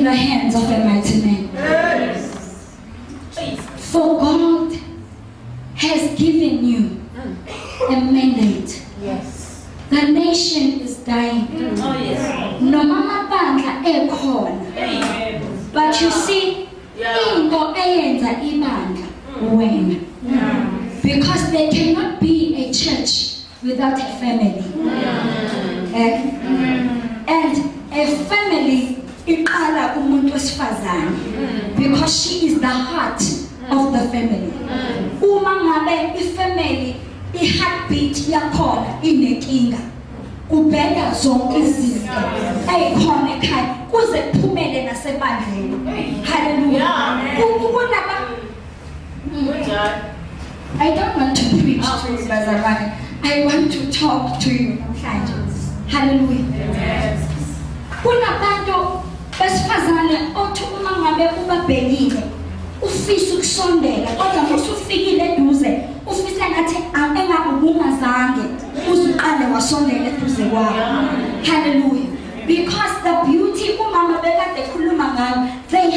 in the hands of a mighty man. For God has given you a mandate. Yes. The nation is dying. Oh yes. No mama bandla ekhona. But you see, into eyenza ibandla wena. Because there cannot be a church without a family. And a family iqala kumuntu wesifazane because she is the heart of the family. Uma ngabe ifamily iheartbeat yakhona inenkinga, kubheka zonke izinto ezikhona ekhaya kuze kuphumele nasebandleni. Hallelujah. I don't want to preach to you, Bazarani. I want to talk to you. Hallelujah. Kunabantu besifazane othi uma ngabe ubabhekile ufisa ukusondela kodwa mase ufikile eduze ufisa ngathi engabungazange uzuqale wasondela eduze kwabo. Hallelujah. Because the beauty umama bekade ekhuluma ngayo, they